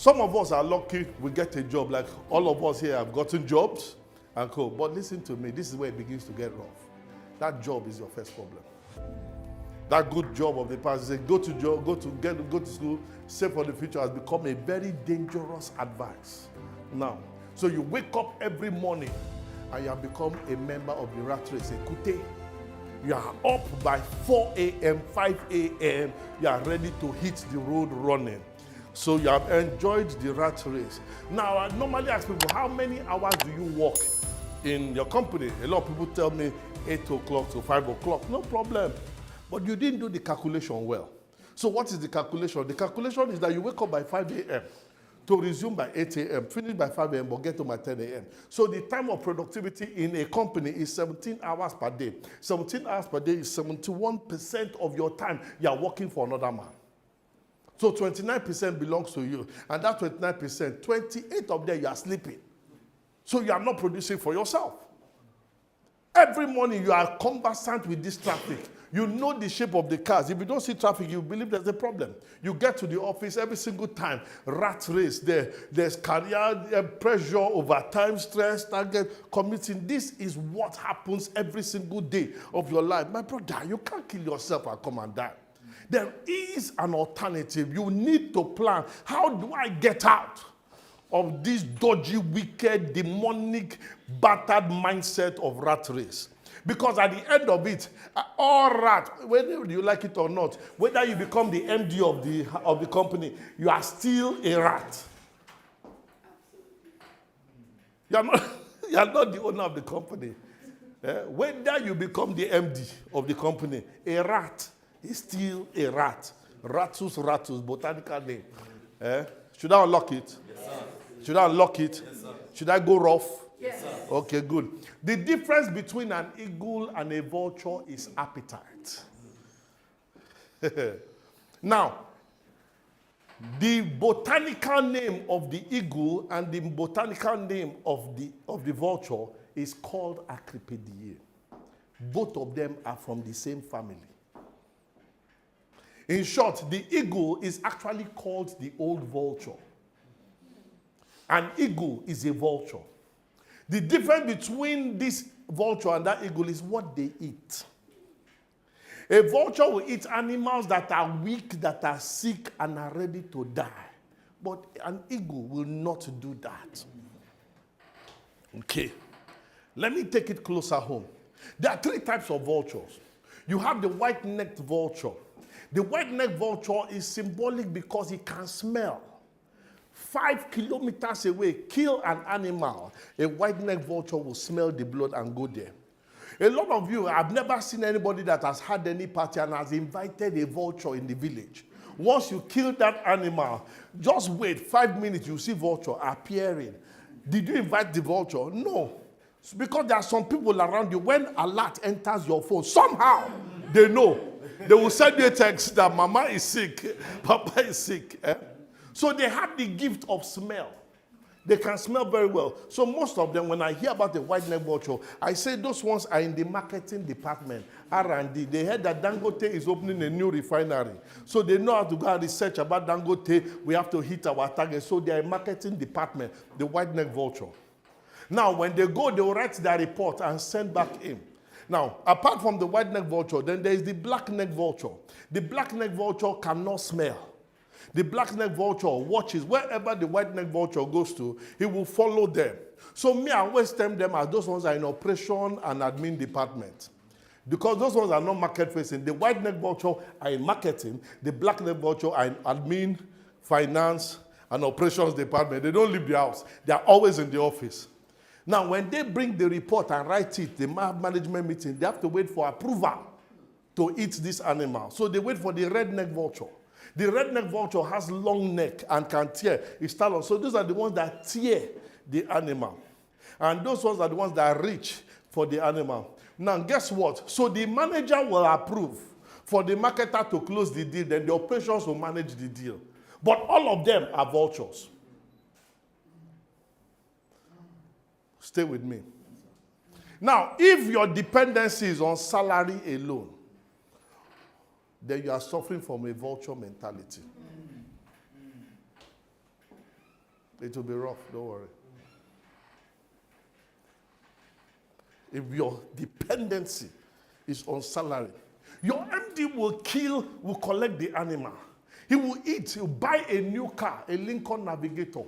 Some of us are lucky we get a job, like all of us here have gotten jobs and co. But listen to me, this is where it begins to get rough. That job is your first problem. That good job of the past, say go to school, save for the future, has become a very dangerous advice. Now, so you wake up every morning and you have become a member of the rat race, a kute. You are up by 4 a.m., 5 a.m., you are ready to hit the road running. So you have enjoyed the rat race. Now, I normally ask people, how many hours do you work in your company? A lot of people tell me 8 o'clock to 5 o'clock. No problem. But you didn't do the calculation well. So what is the calculation? The calculation is that you wake up by 5 a.m. to resume by 8 a.m., finish by 5 a.m., but get home by 10 a.m. So the time of productivity in a company is 17 hours per day. 17 hours per day is 71% of your time you are working for another man. So 29% belongs to you. And that 29%, 28 of them you are sleeping. So you are not producing for yourself. Every morning you are conversant with this traffic. You know the shape of the cars. If you don't see traffic, you believe there's a problem. You get to the office every single time. Rat race there. There's career pressure, overtime, stress, target, committing. This is what happens every single day of your life. My brother, you can't kill yourself and come and die. There is an alternative. You need to plan. How do I get out of this dodgy, wicked, demonic, battered mindset of rat race? Because at the end of it, all rat, whether you like it or not, whether you become the MD of the company, you are still a rat. You are not the owner of the company. Whether you become the MD of the company, a rat is still a rat. Ratus, botanical name. Should I unlock it? Yes, sir. Should I unlock it? Yes, sir. Should I go rough? Yes. Okay, good. The difference between an eagle and a vulture is appetite. Now, the botanical name of the eagle and the botanical name of the vulture is called Acripidae. Both of them are from the same family. In short, the eagle is actually called the old vulture. An eagle is a vulture. The difference between this vulture and that eagle is what they eat. A vulture will eat animals that are weak, that are sick, and are ready to die. But an eagle will not do that. Okay. Let me take it closer home. There are 3 types of vultures. You have the white-necked vulture. The white-necked vulture is symbolic because it can smell. 5 kilometers away, kill an animal, a white-necked vulture will smell the blood and go there. A lot of you, I've never seen anybody that has had any party and has invited a vulture in the village. Once you kill that animal, just wait 5 minutes, you see vulture appearing. Did you invite the vulture? No. It's because there are some people around you, when alert enters your phone, somehow they know. They will send you a text that mama is sick, papa is sick. So they have the gift of smell. They can smell very well. So most of them, when I hear about the white-necked vulture, I say those ones are in the marketing department, R&D. They heard that Dangote is opening a new refinery. So they know how to go and research about Dangote. We have to hit our target. So they are in marketing department, the white-necked vulture. Now, when they go, they will write their report and send back in. Now, apart from the white-necked vulture, then there is the black-necked vulture. The black-necked vulture cannot smell. The black-necked vulture watches wherever the white-necked vulture goes to, he will follow them. So me, I always term them as those ones are in operation and admin department. Because those ones are not market-facing. The white-necked vulture are in marketing. The black-necked vulture are in admin, finance, and operations department. They don't leave the house. They are always in the office. Now, when they bring the report and write it, the management meeting, they have to wait for approval to eat this animal. So they wait for the red-necked vulture. The red-necked vulture has long neck and can tear its talon. So those are the ones that tear the animal. And those ones are the ones that reach for the animal. Now, guess what? So the manager will approve for the marketer to close the deal. Then the operations will manage the deal. But all of them are vultures. Stay with me. Now, if your dependency is on salary alone, then you are suffering from a vulture mentality. It will be rough, don't worry. If your dependency is on salary, your MD will collect the animal. He will eat, he'll buy a new car, a Lincoln Navigator.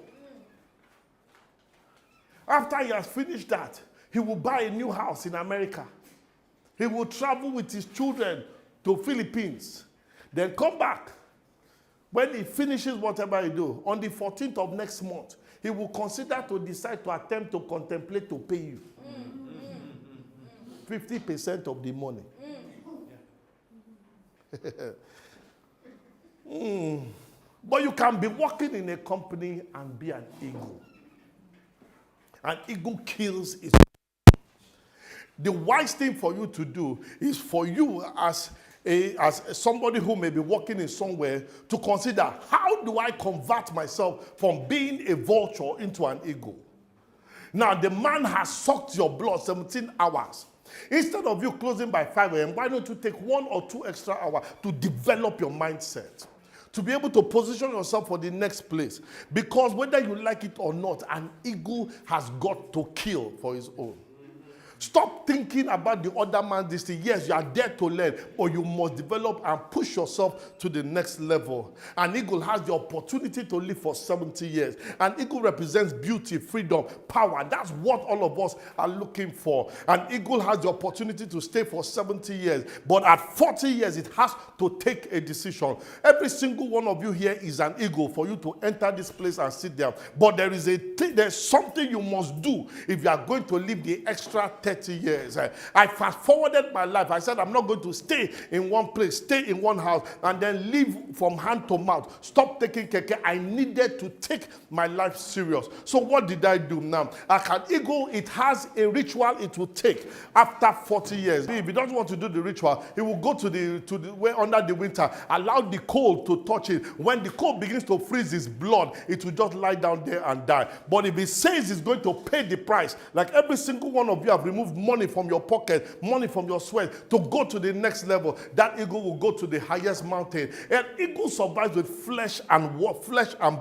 After he has finished that, he will buy a new house in America. He will travel with his children to Philippines. Then come back. When he finishes whatever he do, on the 14th of next month, he will consider to decide to attempt to contemplate to pay you 50% of the money. But you can be working in a company and be an eagle. An eagle kills its. The wise thing for you to do is for you as somebody who may be working in somewhere to consider, how do I convert myself from being a vulture into an eagle? Now, the man has sucked your blood 17 hours. Instead of you closing by 5 a.m., why don't you take 1 or 2 extra hours to develop your mindset? To be able to position yourself for the next place. Because whether you like it or not, an eagle has got to kill for his own. Stop thinking about the other man's this thing. Yes, you are there to learn, but you must develop and push yourself to the next level. An eagle has the opportunity to live for 70 years. An eagle represents beauty, freedom, power. That's what all of us are looking for. An eagle has the opportunity to stay for 70 years, but at 40 years, it has to take a decision. Every single one of you here is an eagle for you to enter this place and sit there. But there's something you must do if you are going to live the extra 30 years. I fast forwarded my life. I said, I'm not going to stay in one place, stay in one house, and then live from hand to mouth. Stop taking keke. I needed to take my life serious. So what did I do now? Like an eagle, it has a ritual it will take after 40 years. If he doesn't want to do the ritual, he will go to the way under the winter, allow the cold to touch it. When the cold begins to freeze his blood, it will just lie down there and die. But if he says he's going to pay the price, like every single one of you have removed money from your pocket, money from your sweat to go to the next level, that eagle will go to the highest mountain. An eagle survives with flesh and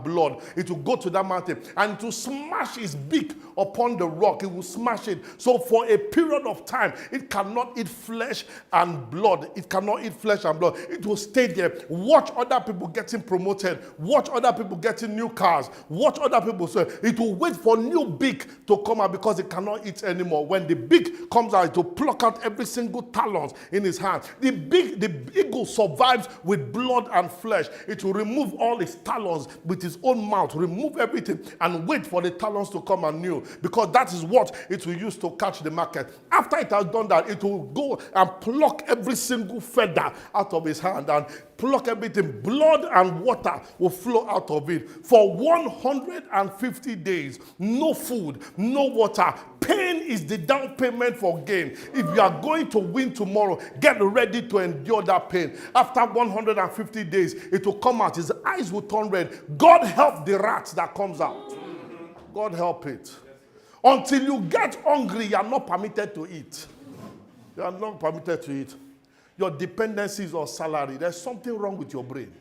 blood. It will go to that mountain and to smash its beak upon the rock. It will smash it. So for a period of time, it cannot eat flesh and blood. It cannot eat flesh and blood. It will stay there. Watch other people getting promoted. Watch other people getting new cars. Watch other people. So it will wait for new beak to come out because it cannot eat anymore. When the beak comes out, to pluck out every single talons in his hand. The eagle survives with blood and flesh. It will remove all its talons with its own mouth, remove everything, and wait for the talons to come anew, because that is what it will use to catch the market. After it has done that, it will go and pluck every single feather out of his hand and pluck everything. Blood and water will flow out of it. For 150 days, no food, no water. Pain is the down payment for gain. If you are going to win tomorrow, get ready to endure that pain. After 150 days, it will come out. His eyes will turn red. God help the rat that comes out. God help it. Until you get hungry, you are not permitted to eat. You are not permitted to eat. Your dependencies on salary. There's something wrong with your brain.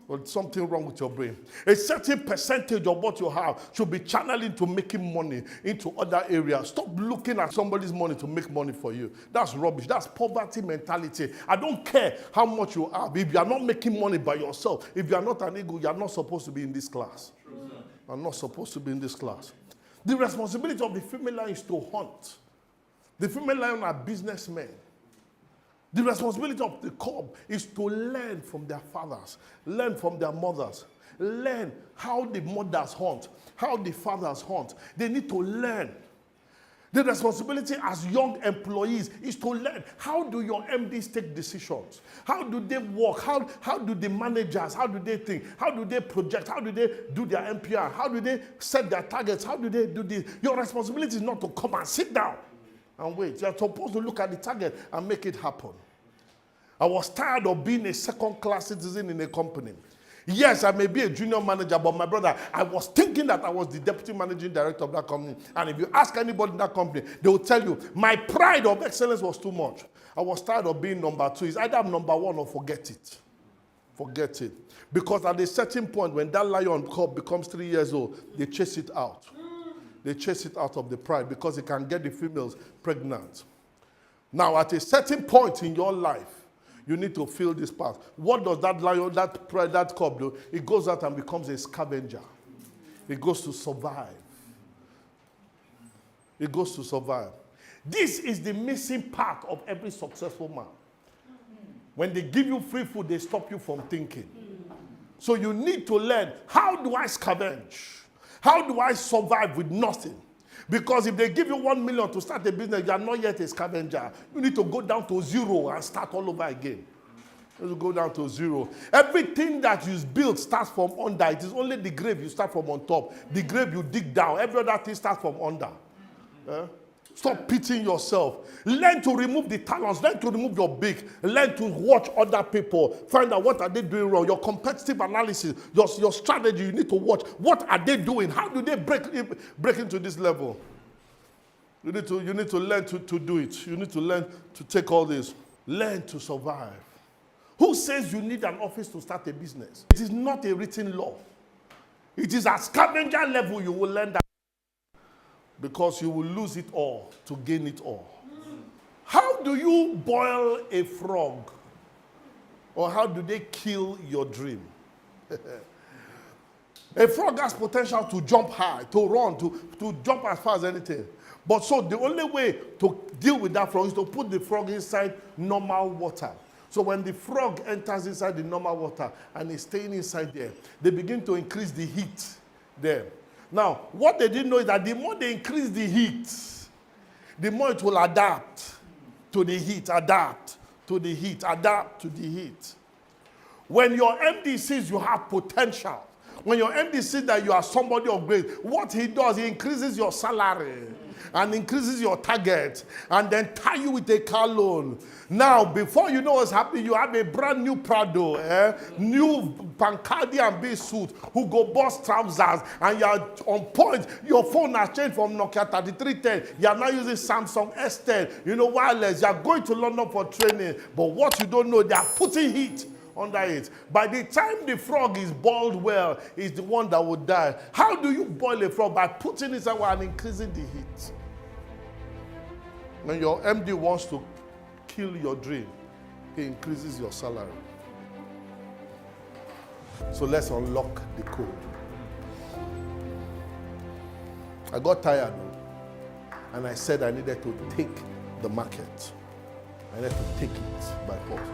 Or something wrong with your brain. A certain percentage of what you have should be channeled into making money into other areas. Stop looking at somebody's money to make money for you. That's rubbish. That's poverty mentality. I don't care how much you have. If you are not making money by yourself, if you are not an eagle, you are not supposed to be in this class. You are not supposed to be in this class. The responsibility of the female lion is to hunt. The female lion are businessmen. The responsibility of the cub is to learn from their fathers, learn from their mothers, learn how the mothers hunt, how the fathers hunt. They need to learn. The responsibility as young employees is to learn. How do your MDs take decisions? How do they work? How do the managers, how do they think? How do they project? How do they do their NPR? How do they set their targets? How do they do this? Your responsibility is not to come and sit down and wait. You're supposed to look at the target and make it happen. I was tired of being a second-class citizen in a company. Yes, I may be a junior manager, but my brother, I was thinking that I was the deputy managing director of that company. And if you ask anybody in that company, they will tell you, my pride of excellence was too much. I was tired of being number two. It's either I'm number one or forget it. Forget it. Because at a certain point, when that lion cub becomes 3 years old, they chase it out. They chase it out of the pride because it can get the females pregnant. Now, at a certain point in your life, you need to fill this part. What does that lion, that cub do? It goes out and becomes a scavenger. It goes to survive. It goes to survive. This is the missing part of every successful man. When they give you free food, they stop you from thinking. So you need to learn, how do I scavenge? How do I survive with nothing? Because if they give you 1 million to start a business, you are not yet a scavenger. You need to go down to zero and start all over again. You go down to zero. Everything that you build starts from under. It is only the grave you start from on top. The grave you dig down. Every other thing starts from under. Stop pitying yourself. Learn to remove the talents. Learn to remove your beak. Learn to watch other people. Find out what are they doing wrong. Your competitive analysis, your strategy, you need to watch. What are they doing? How do they break into this level? You need to learn to do it. You need to learn to take all this. Learn to survive. Who says you need an office to start a business? It is not a written law. It is at scavenger level you will learn that. Because you will lose it all to gain it all. How do you boil a frog? Or how do they kill your dream? A frog has potential to jump high, to run, to jump as far as anything. But so the only way to deal with that frog is to put the frog inside normal water. So when the frog enters inside the normal water and is staying inside there, they begin to increase the heat there. Now, what they didn't know is that the more they increase the heat, the more it will adapt to the heat, adapt to the heat, adapt to the heat. When your MD sees you have potential, when your MD sees that you are somebody of great, what he does, he increases your salary and increases your target and then tie you with a car loan. Now, before you know what's happening, you have a brand new Prado, new Pancardi and B suit who go bust trousers and you're on point. Your phone has changed from Nokia 3310. You're now using Samsung S10, wireless. You're going to London for training. But what you don't know, they are putting heat under it. By the time the frog is boiled well, is the one that will die. How do you boil a frog? By putting it somewhere and increasing the heat. When your MD wants to kill your dream, he increases your salary. So let's unlock the code. I got tired and I said I needed to take the market. I needed to take it by force.